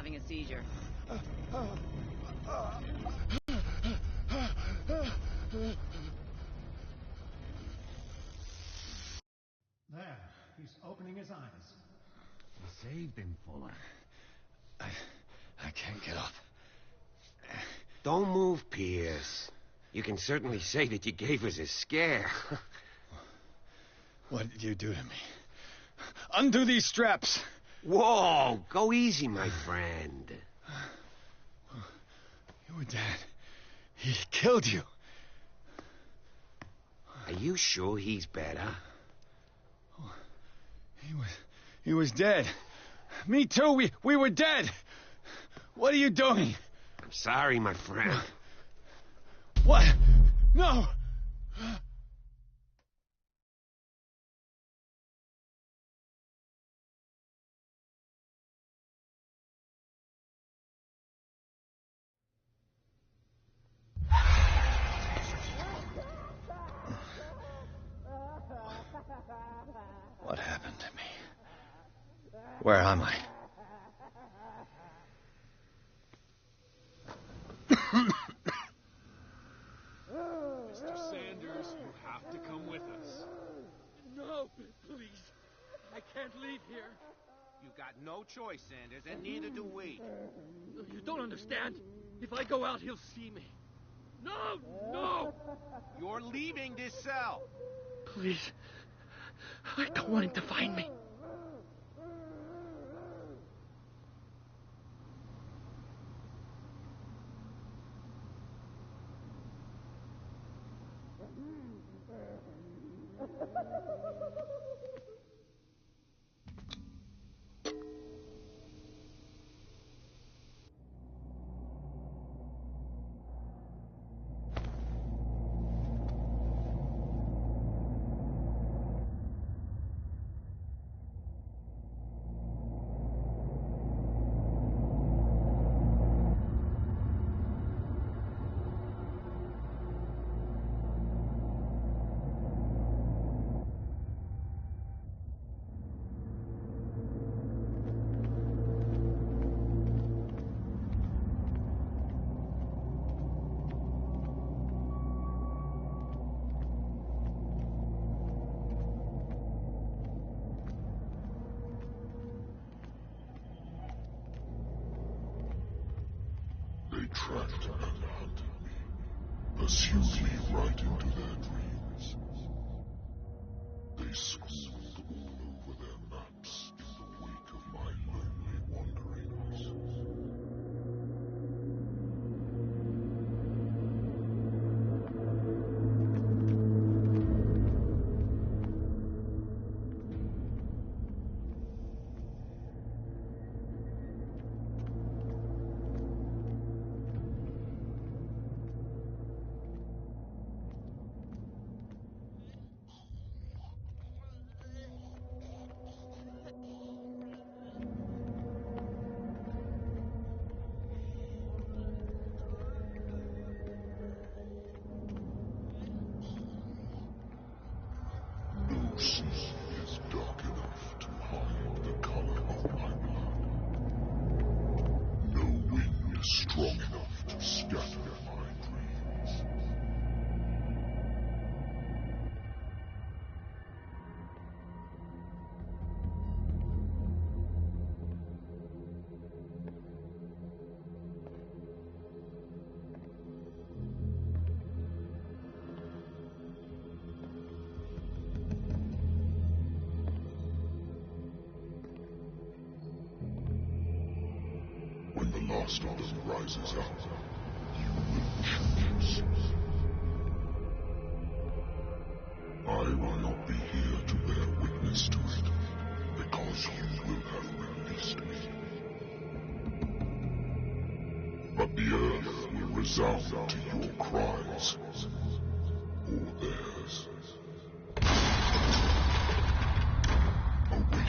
having a seizure. There, he's opening his eyes. You saved him, Fuller. I can't get up. Don't move, Pierce. You can certainly say that you gave us a scare. What did you do to me? Undo these straps! Whoa, go easy, my friend. You were dead. He killed you. Are you sure he's better? Oh, he was dead. Me too, we were dead. What are you doing? I'm sorry, my friend. What? No! What happened to me? Where am I? Mr. Sanders, you have to come with us. No, please. I can't leave here. You've got no choice, Sanders, and neither do we. You don't understand. If I go out, he'll see me. No, no! You're leaving this cell. Please. I don't want him to find me. They tracked and hunted me, pursued me right into their dreams. They scrawled all over their maps in the wake of my lonely wanderings. No sea is dark enough to hide the color of my blood. No wind strong enough to scatter my dreams. When the last of them rises up, you will choose. I will not be here to bear witness to it, because you will have released me. But the earth will resound to your cries, or theirs. Awaken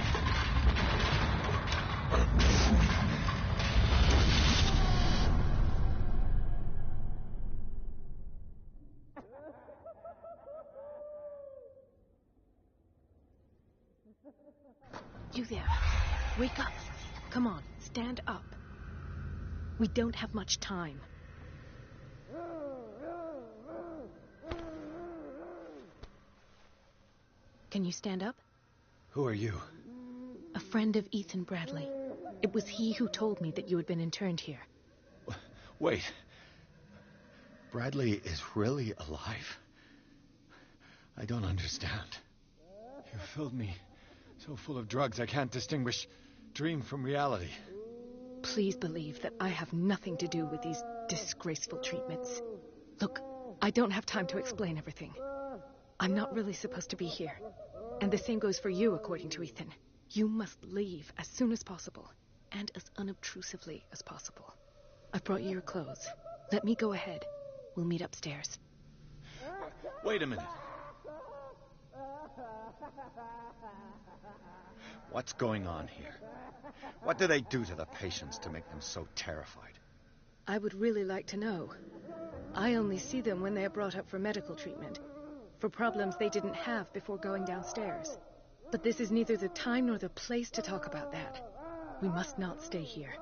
and free me. You there. Wake up. Come on, stand up. We don't have much time. Can you stand up? Who are you? A friend of Ethan Bradley. It was he who told me that you had been interned here. Wait. Bradley is really alive? I don't understand. You filled me so full of drugs I can't distinguish dream from reality. Please believe that I have nothing to do with these disgraceful treatments. Look, I don't have time to explain everything. I'm not really supposed to be here. And the same goes for you, according to Ethan. You must leave as soon as possible, and as unobtrusively as possible. I've brought you your clothes. Let me go ahead. We'll meet upstairs. Wait a minute. What's going on here? What do they do to the patients to make them so terrified? I would really like to know. I only see them when they are brought up for medical treatment, for problems they didn't have before going downstairs. But this is neither the time nor the place to talk about that. We must not stay here.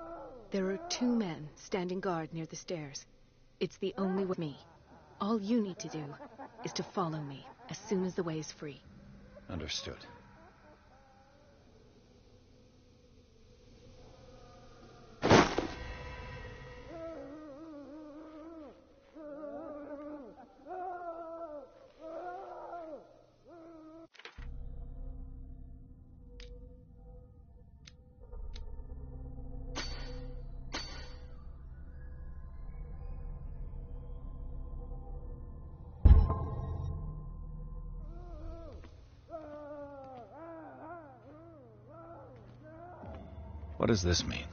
There are 2 men standing guard near the stairs. It's the only way with me. All you need to do is to follow me as soon as the way is free. Understood. What does this mean?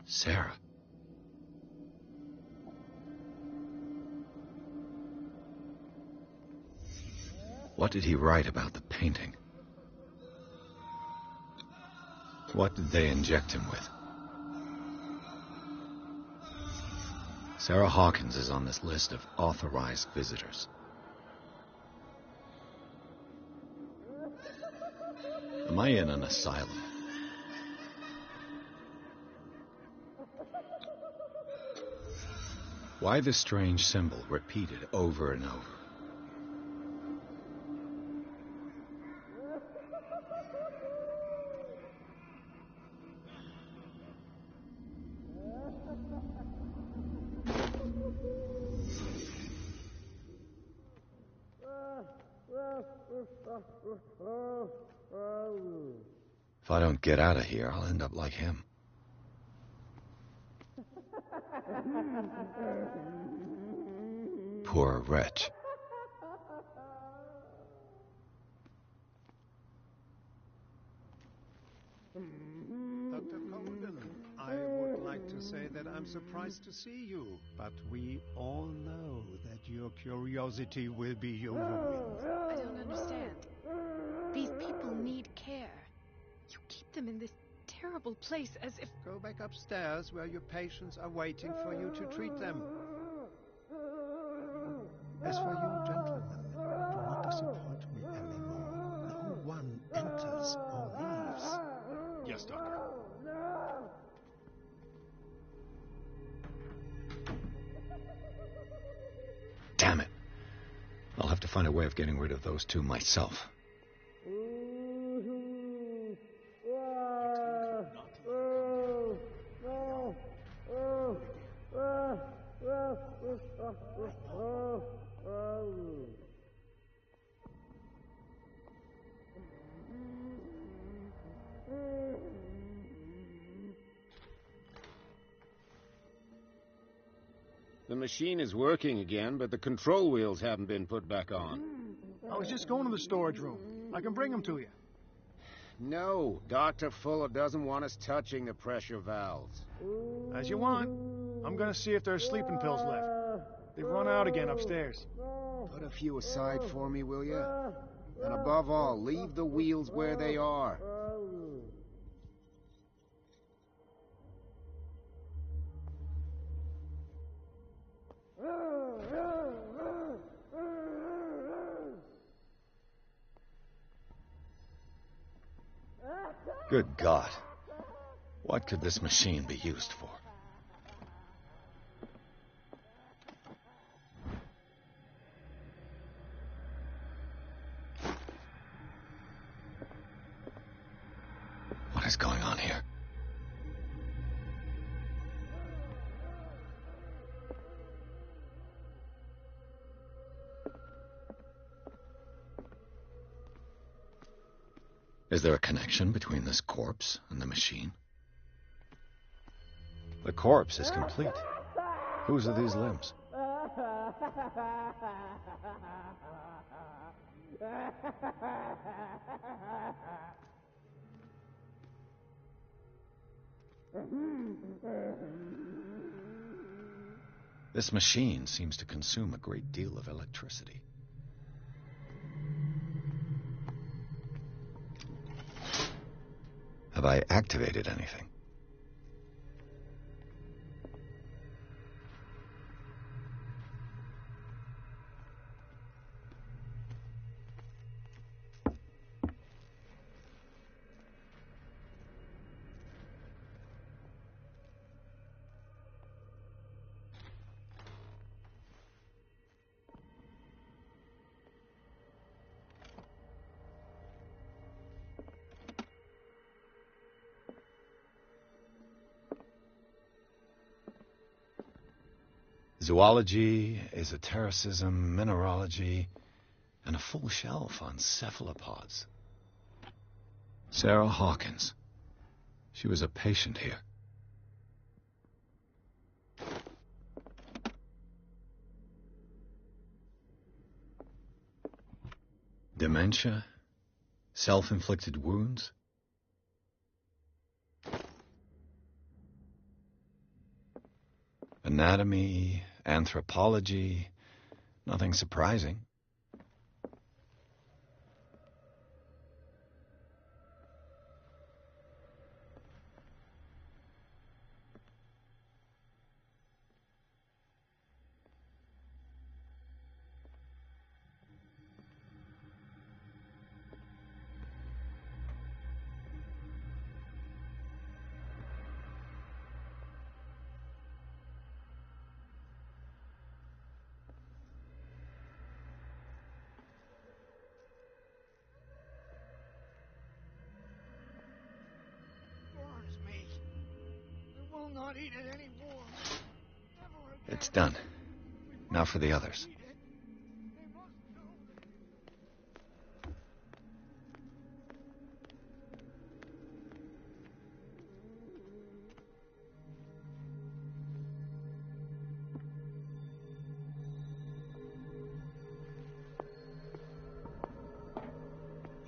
Sarah. What did he write about the painting? What did they inject him with? Sarah Hawkins is on this list of authorized visitors. Am I in an asylum? Why the strange symbol repeated over and over? If I don't get out of here, I'll end up like him. Poor wretch. Dr. Colgan, I would like to say that I'm surprised to see you, but we all know that your curiosity will be your ruin. I don't understand. These people need care. You keep them in this terrible place as if... Go back upstairs where your patients are waiting for you to treat them. As for you, gentlemen, do not disappoint me anymore. No one enters or leaves. Yes, Doctor. Damn it. I'll have to find a way of getting rid of those 2 myself. The machine is working again, but the control wheels haven't been put back on. I was just going to the storage room. I can bring them to you. No, Dr. Fuller doesn't want us touching the pressure valves. As you want. I'm gonna see if there's sleeping pills left. They've run out again upstairs. Put a few aside for me, will you? And above all, leave the wheels where they are. Good God. What could this machine be used for? What is going on here? Is there a connection between this corpse and the machine? The corpse is complete. Whose are these limbs? This machine seems to consume a great deal of electricity. Have I activated anything? Zoology, esotericism, mineralogy, and a full shelf on cephalopods. Sarah Hawkins. She was a patient here. Dementia? Self-inflicted wounds? Anatomy, anthropology, nothing surprising. Not eat it anymore. It's done. Now for the others.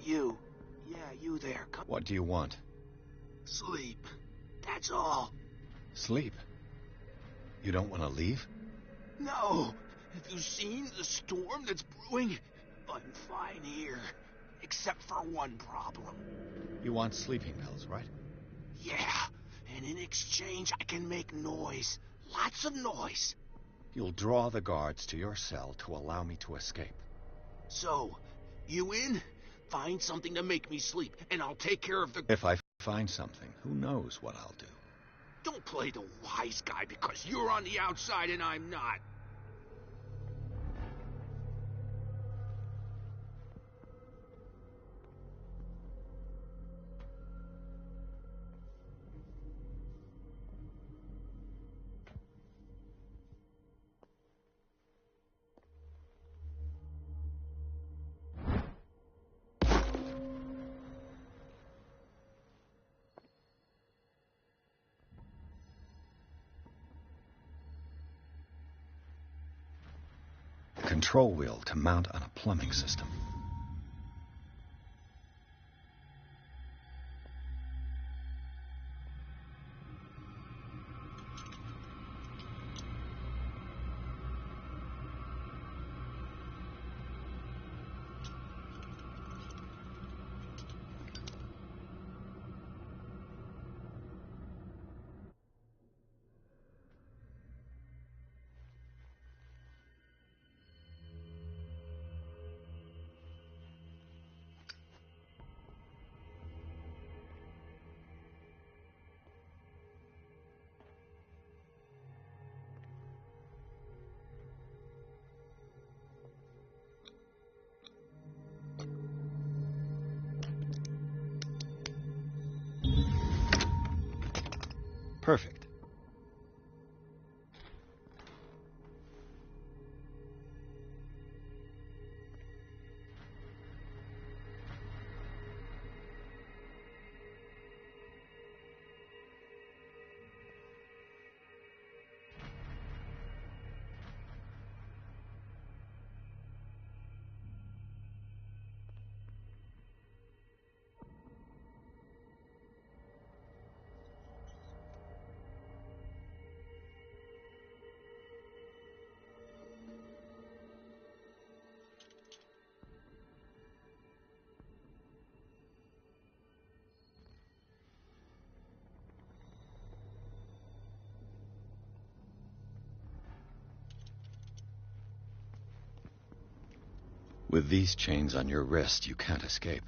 You. Yeah, you there. Come. What do you want? Sleep. That's all. Sleep? You don't want to leave? No. Have you seen the storm that's brewing? I'm fine here. Except for one problem. You want sleeping pills, right? Yeah. And in exchange, I can make noise. Lots of noise. You'll draw the guards to your cell to allow me to escape. So, you in? Find something to make me sleep, and I'll take care of the... If I find something, who knows what I'll do. Don't play the wise guy because you're on the outside and I'm not. Control wheel to mount on a plumbing system. Perfect. With these chains on your wrist, you can't escape.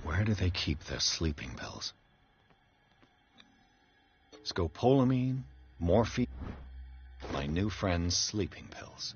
Where do they keep their sleeping pills? Scopolamine, morphine, my new friend's sleeping pills.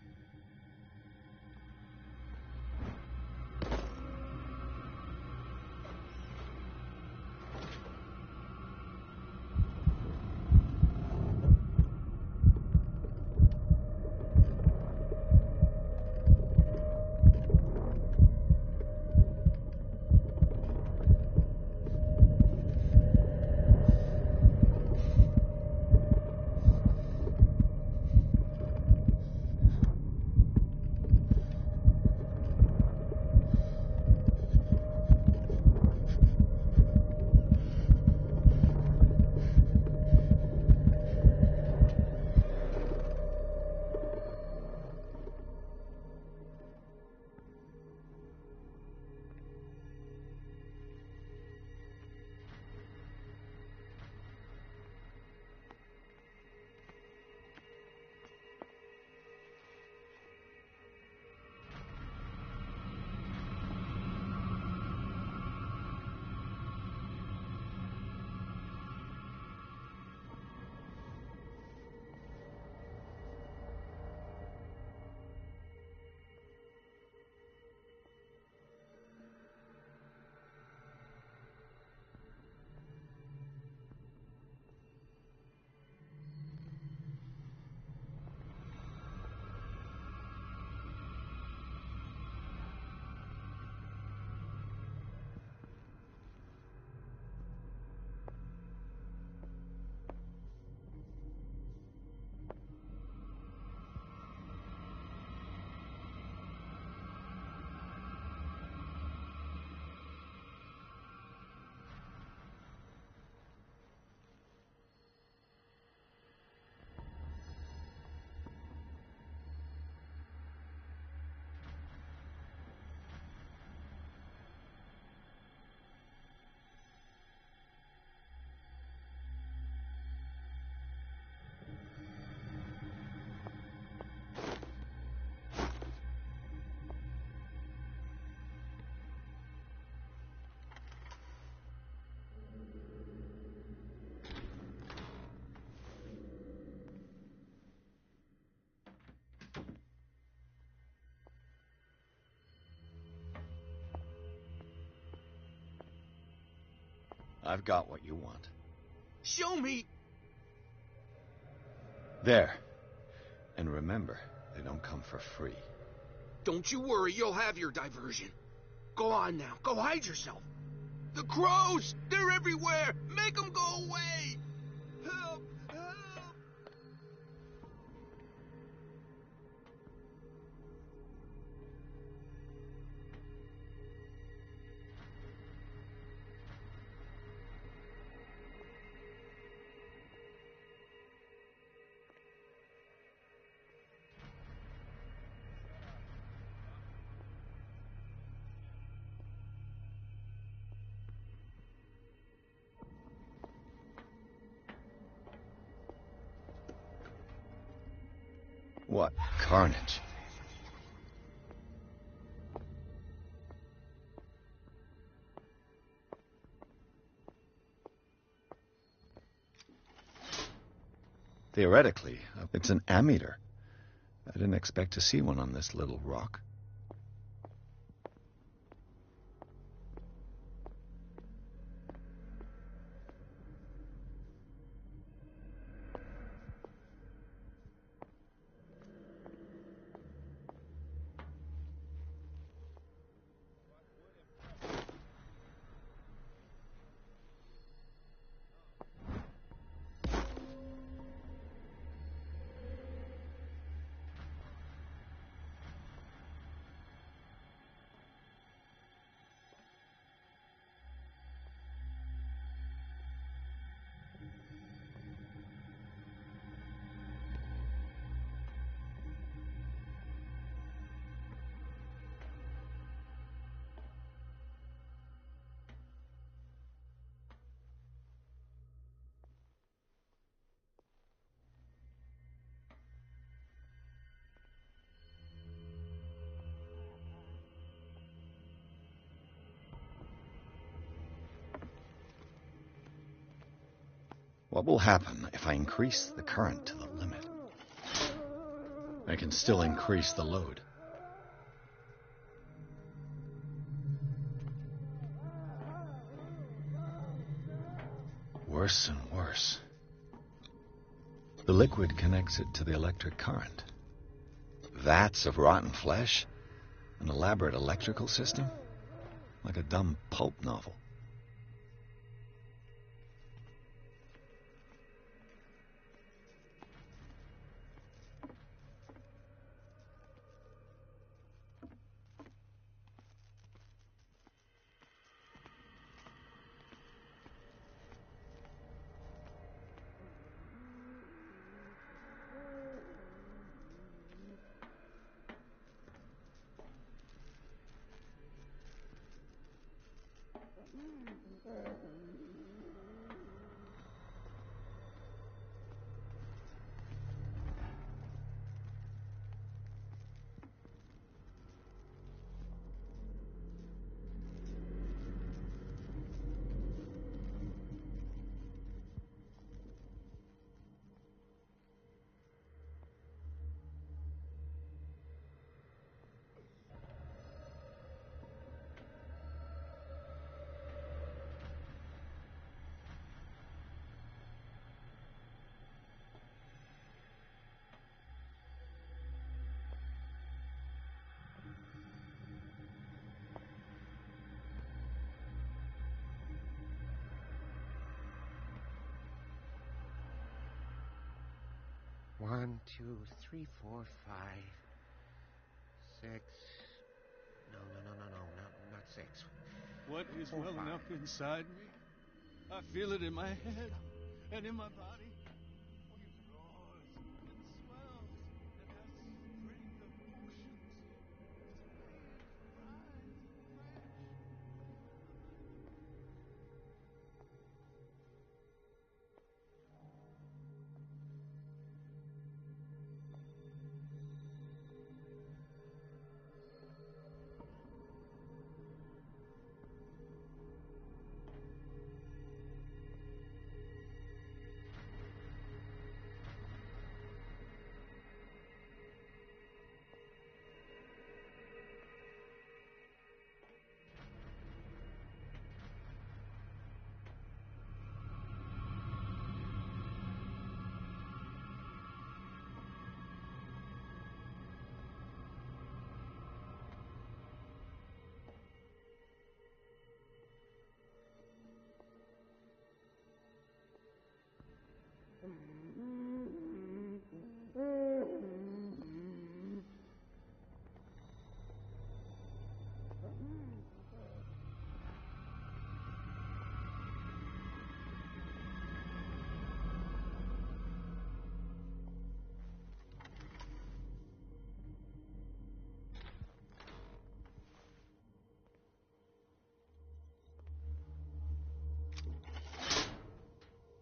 I've got what you want. Show me! There. And remember, they don't come for free. Don't you worry, you'll have your diversion. Go on now, go hide yourself. The crows! They're everywhere! Make them go away! Help! Help! What carnage. Theoretically, it's an ammeter. I didn't expect to see one on this little rock. What will happen if I increase the current to the limit? I can still increase the load. Worse and worse. The liquid connects it to the electric current. Vats of rotten flesh? An elaborate electrical system? Like a dumb pulp novel. One, two, three, four, 5, 6. No, not 6. What is welling up inside me? I feel it in my head and in my body. It roars and swells and has springs of oceans.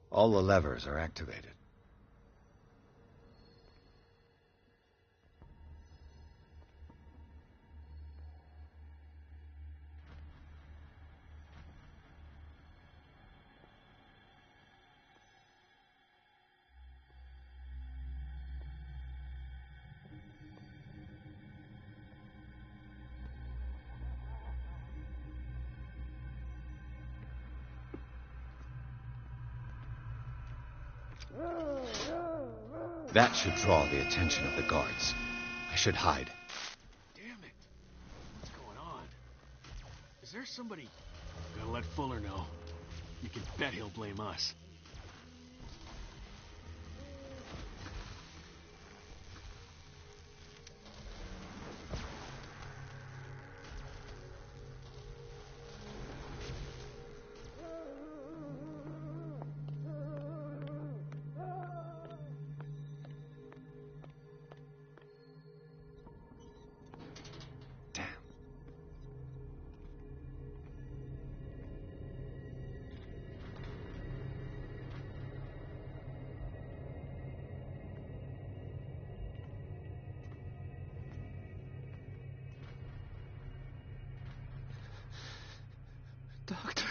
All the levers are activated. That should draw the attention of the guards. I should hide. Damn it. What's going on? Is there somebody... Gotta let Fuller know. You can bet he'll blame us. Doctor,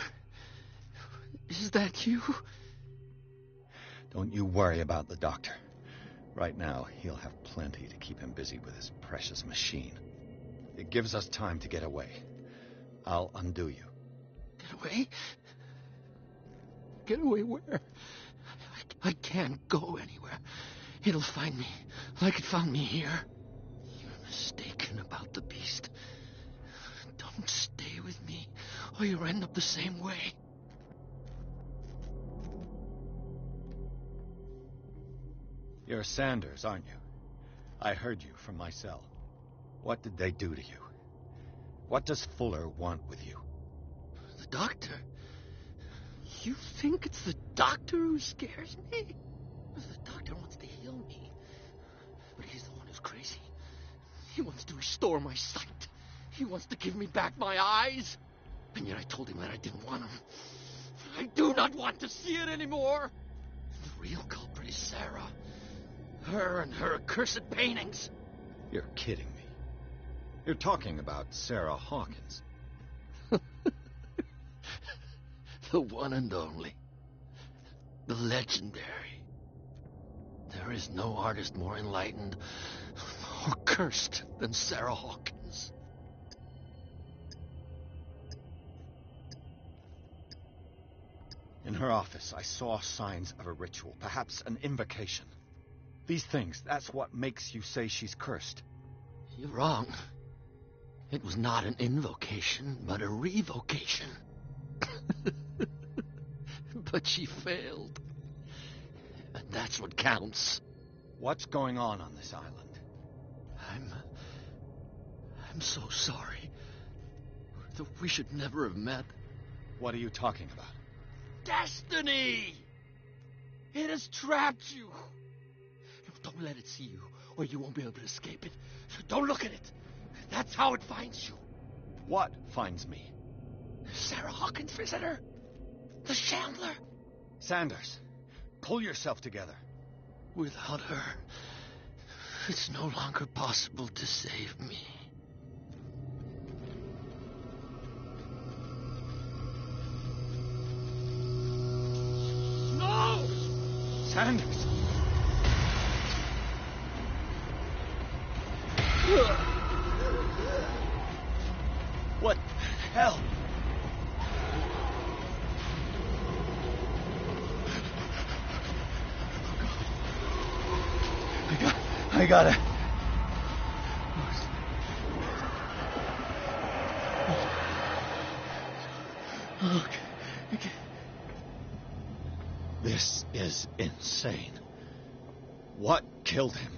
is that you? Don't you worry about the doctor. Right now, he'll have plenty to keep him busy with his precious machine. It gives us time to get away. I'll undo you. Get away? Get away where? I can't go anywhere. It'll find me, like it found me here. You're mistaken about the beast. Don't stay with me, or you'll end up the same way. You're Sanders, aren't you? I heard you from my cell. What did they do to you? What does Fuller want with you? The doctor? You think it's the doctor who scares me? The doctor wants to heal me. But he's the one who's crazy. He wants to restore my sight. He wants to give me back my eyes. And yet I told him that I didn't want him. I do not want to see it anymore. The real culprit is Sarah. Her and her accursed paintings. You're kidding me. You're talking about Sarah Hawkins. The one and only. The legendary. There is no artist more enlightened or cursed than Sarah Hawkins. In her office, I saw signs of a ritual, perhaps an invocation. These things, that's what makes you say she's cursed. You're wrong. It was not an invocation, but a revocation. But she failed. And that's what counts. What's going on this island? I'm so sorry. We should never have met. What are you talking about? Destiny! It has trapped you. Don't let it see you, or you won't be able to escape it. So don't look at it. That's how it finds you. What finds me? Sarah Hawkins' visitor. The Chandler. Sanders, pull yourself together. Without her, it's no longer possible to save me. No! Sanders! What the hell? I gotta... Okay. This is insane. What killed him?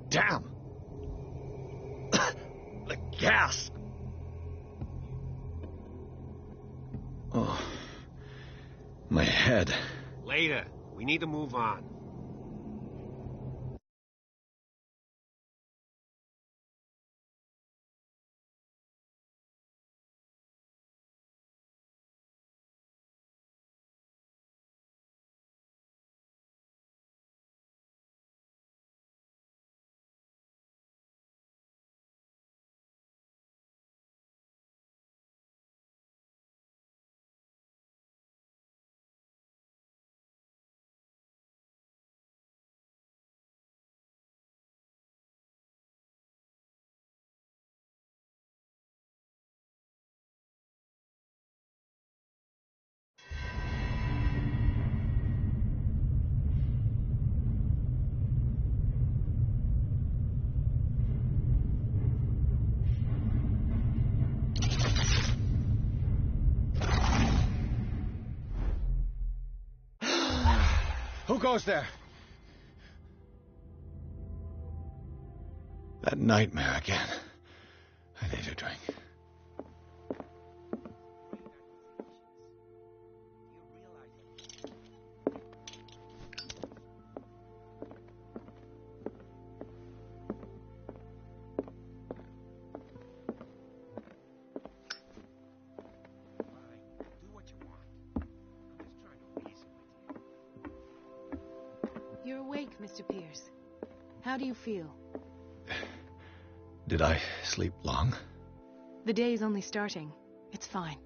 Damn! The gas! Oh, my head. Later. We need to move on. Who goes there? That nightmare again. I need a drink. You're awake, Mr. Pierce. How do you feel? Did I sleep long? The day's only starting. It's fine.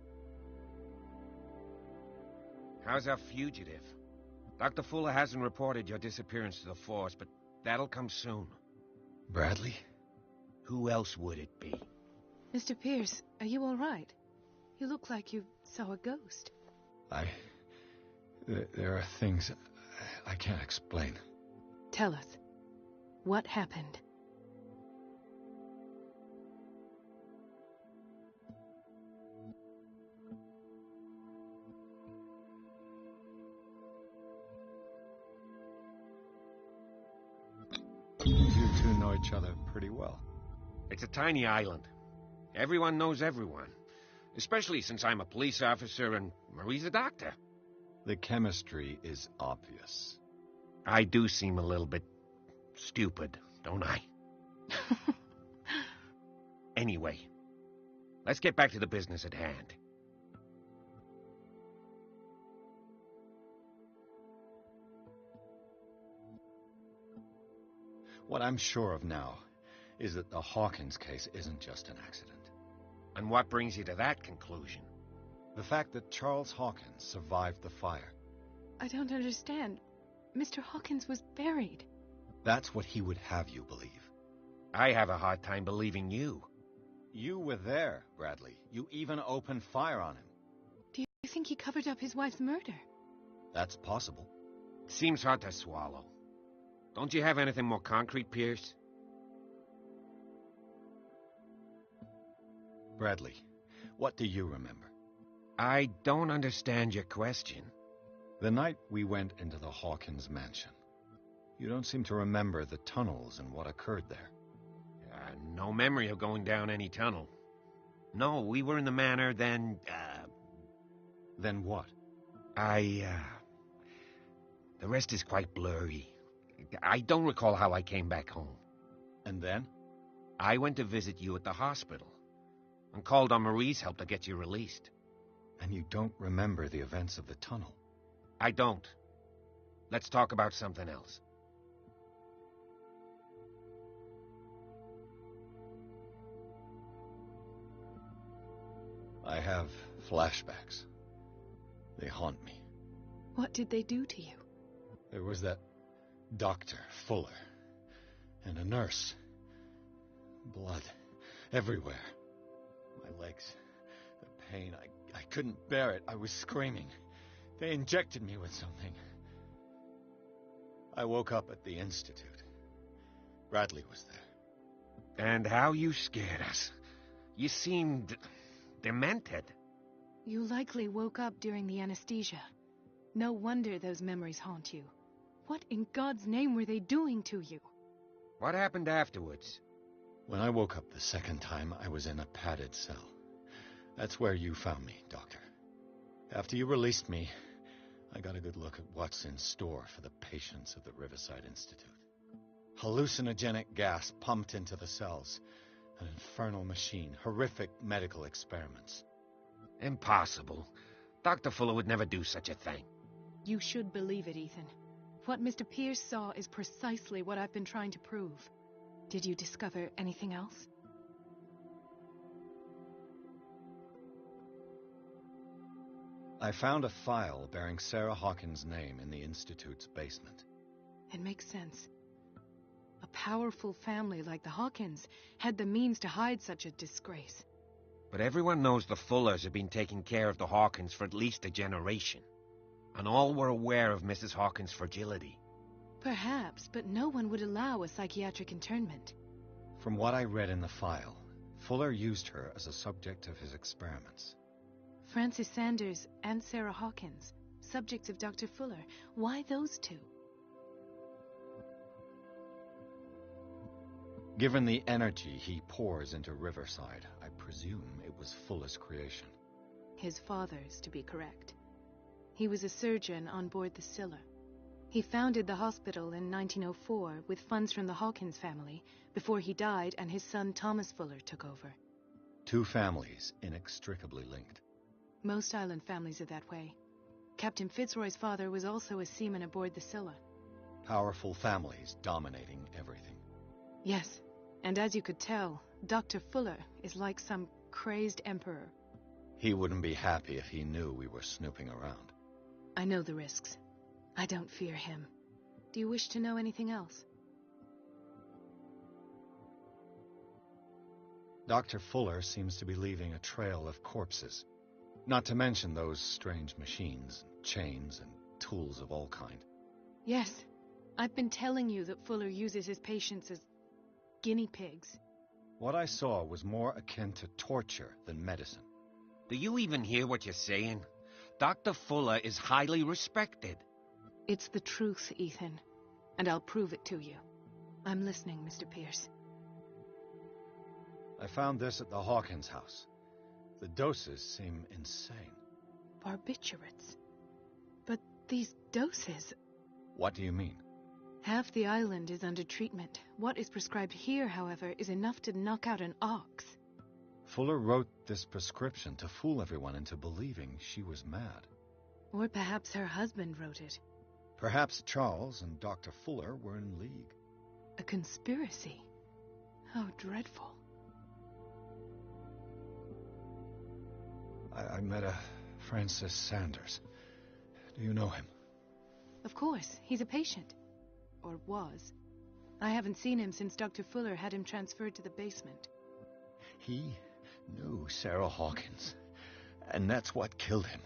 How's our fugitive? Dr. Fuller hasn't reported your disappearance to the force, but that'll come soon. Bradley? Who else would it be? Mr. Pierce, are you all right? You look like you saw a ghost. There are things I can't explain. Tell us. What happened? You two know each other pretty well. It's a tiny island. Everyone knows everyone. Especially since I'm a police officer and Marie's a doctor. The chemistry is obvious. I do seem a little bit stupid, don't I? Anyway, let's get back to the business at hand. What I'm sure of now is that the Hawkins case isn't just an accident. And what brings you to that conclusion? The fact that Charles Hawkins survived the fire. I don't understand. Mr. Hawkins was buried. That's what he would have you believe. I have a hard time believing you. You were there, Bradley. You even opened fire on him. Do you think he covered up his wife's murder? That's possible. Seems hard to swallow. Don't you have anything more concrete, Pierce? Bradley, what do you remember? I don't understand your question. The night we went into the Hawkins mansion. You don't seem to remember the tunnels and what occurred there. No memory of going down any tunnel. No, we were in the manor, then, Then what? The rest is quite blurry. I don't recall how I came back home. And then? I went to visit you at the hospital and called on Marie's help to get you released. And you don't remember the events of the tunnel? I don't. Let's talk about something else. I have flashbacks. They haunt me. What did they do to you? There was that Dr. Fuller and a nurse. Blood everywhere. My legs, the pain, I couldn't bear it. I was screaming. They injected me with something. I woke up at the Institute. Bradley was there. And how you scared us. You seemed demented. You likely woke up during the anesthesia. No wonder those memories haunt you. What in God's name were they doing to you? What happened afterwards? When I woke up the second time, I was in a padded cell. That's where you found me, Doctor. After you released me, I got a good look at what's in store for the patients of the Riverside Institute. Hallucinogenic gas pumped into the cells. An infernal machine. Horrific medical experiments. Impossible. Dr. Fuller would never do such a thing. You should believe it, Ethan. What Mr. Pierce saw is precisely what I've been trying to prove. Did you discover anything else? I found a file bearing Sarah Hawkins' name in the Institute's basement. It makes sense. A powerful family like the Hawkins had the means to hide such a disgrace. But everyone knows the Fullers have been taking care of the Hawkins for at least a generation. And all were aware of Mrs. Hawkins' fragility. Perhaps, but no one would allow a psychiatric internment. From what I read in the file, Fuller used her as a subject of his experiments. Francis Sanders and Sarah Hawkins, subjects of Dr. Fuller. Why those two? Given the energy he pours into Riverside, I presume it was Fuller's creation. His father's, to be correct. He was a surgeon on board the Scylla. He founded the hospital in 1904 with funds from the Hawkins family before he died and his son Thomas Fuller took over. Two families inextricably linked. Most island families are that way. Captain Fitzroy's father was also a seaman aboard the Scylla. Powerful families dominating everything. Yes, and as you could tell, Dr. Fuller is like some crazed emperor. He wouldn't be happy if he knew we were snooping around. I know the risks. I don't fear him. Do you wish to know anything else? Dr. Fuller seems to be leaving a trail of corpses. Not to mention those strange machines, chains, and tools of all kind. Yes. I've been telling you that Fuller uses his patients as guinea pigs. What I saw was more akin to torture than medicine. Do you even hear what you're saying? Dr. Fuller is highly respected. It's the truth, Ethan. And I'll prove it to you. I'm listening, Mr. Pierce. I found this at the Hawkins house. The doses seem insane. Barbiturates. But these doses... What do you mean? Half the island is under treatment. What is prescribed here, however, is enough to knock out an ox. Fuller wrote this prescription to fool everyone into believing she was mad. Or perhaps her husband wrote it. Perhaps Charles and Dr. Fuller were in league. A conspiracy? How dreadful. I met a Francis Sanders. Do you know him? Of course. He's a patient. Or was. I haven't seen him since Dr. Fuller had him transferred to the basement. He knew Sarah Hawkins, and that's what killed him.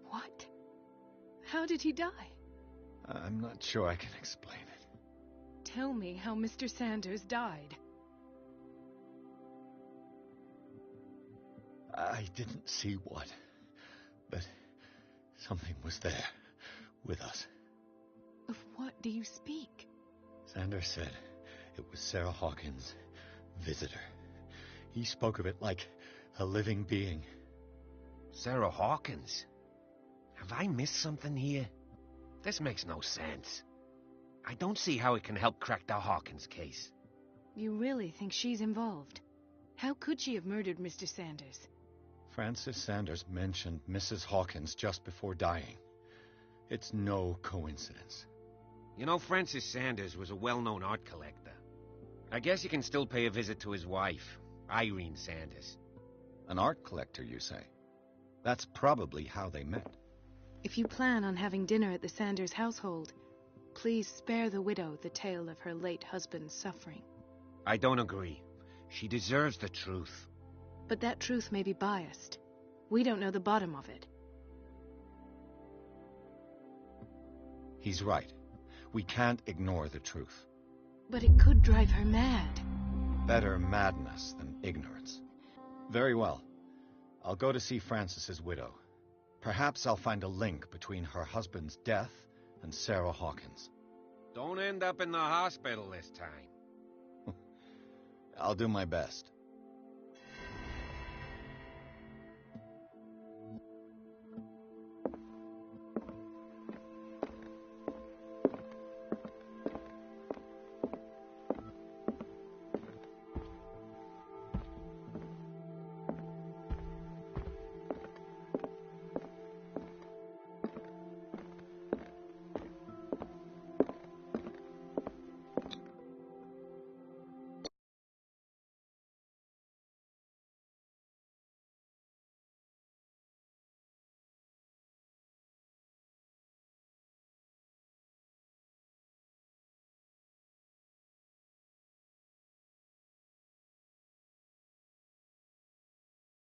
What? How did he die? I'm not sure I can explain it. Tell me how Mr. Sanders died. I didn't see what, but something was there, with us. Of what do you speak? Sanders said it was Sarah Hawkins' visitor. He spoke of it like a living being. Sarah Hawkins? Have I missed something here? This makes no sense. I don't see how it can help crack the Hawkins case. You really think she's involved? How could she have murdered Mr. Sanders? Francis Sanders mentioned Mrs. Hawkins just before dying. It's no coincidence. You know, Francis Sanders was a well-known art collector. I guess you can still pay a visit to his wife, Irene Sanders. An art collector, you say? That's probably how they met. If you plan on having dinner at the Sanders household, please spare the widow the tale of her late husband's suffering. I don't agree. She deserves the truth. But that truth may be biased. We don't know the bottom of it. He's right. We can't ignore the truth. But it could drive her mad. Better madness than ignorance. Very well. I'll go to see Francis's widow. Perhaps I'll find a link between her husband's death and Sarah Hawkins. Don't end up in the hospital this time. I'll do my best.